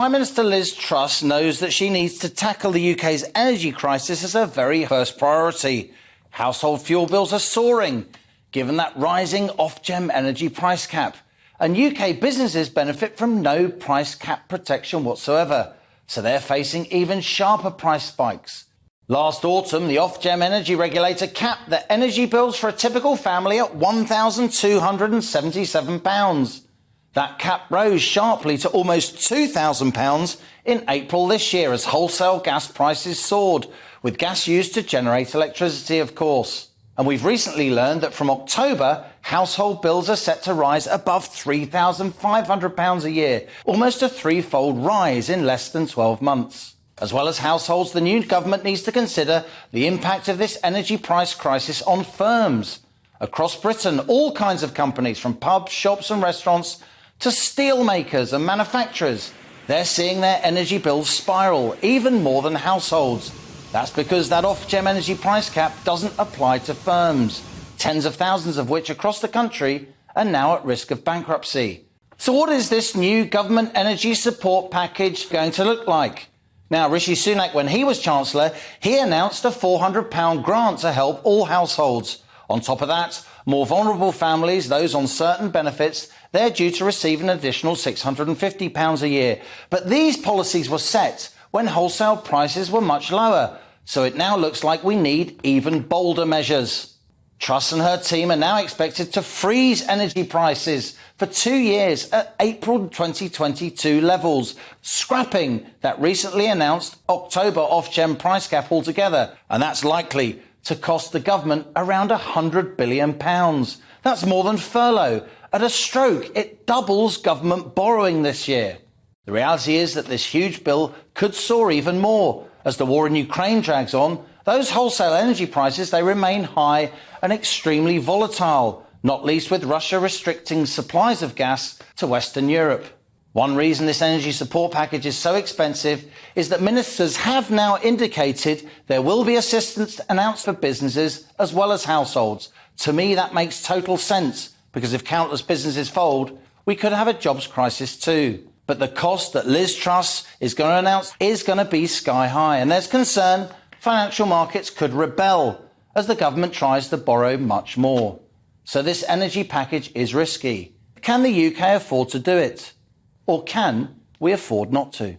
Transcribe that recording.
Prime Minister Liz Truss knows that she needs to tackle the UK's energy crisis as her very first priority. Household fuel bills are soaring, given that rising Ofgem energy price cap. And UK businesses benefit from no price cap protection whatsoever, so they're facing even sharper price spikes. Last autumn, the Ofgem energy regulator capped the energy bills for a typical family at £1,277. That cap rose sharply to almost £2,000 in April this year as wholesale gas prices soared, with gas used to generate electricity, of course. And we've recently learned that from October, household bills are set to rise above £3,500 a year, almost a threefold rise in less than 12 months. As well as households, the new government needs to consider the impact of this energy price crisis on firms. Across Britain, all kinds of companies, from pubs, shops and restaurants to steel makers and manufacturers, they're seeing their energy bills spiral, even more than households. That's because that Ofgem energy price cap doesn't apply to firms, tens of thousands of which across the country are now at risk of bankruptcy. So what is this new government energy support package going to look like? Now, Rishi Sunak, when he was Chancellor, he announced a £400 grant to help all households. On top of that, more vulnerable families, those on certain benefits, they're due to receive an additional £650 a year. But these policies were set when wholesale prices were much lower, so it now looks like we need even bolder measures. Truss and her team are now expected to freeze energy prices for 2 years at April 2022 levels, scrapping that recently announced October Ofgem price cap altogether, and that's likely to cost the government around £100 billion. That's more than furlough. At a stroke, it doubles government borrowing this year. The reality is that this huge bill could soar even more. As the war in Ukraine drags on, those wholesale energy prices, they remain high and extremely volatile, not least with Russia restricting supplies of gas to Western Europe. One reason this energy support package is so expensive is that ministers have now indicated there will be assistance announced for businesses as well as households. To me, that makes total sense, because if countless businesses fold, we could have a jobs crisis too. But the cost that Liz Truss is going to announce is going to be sky high, and there's concern financial markets could rebel as the government tries to borrow much more. So this energy package is risky. Can the UK afford to do it? Or can we afford not to?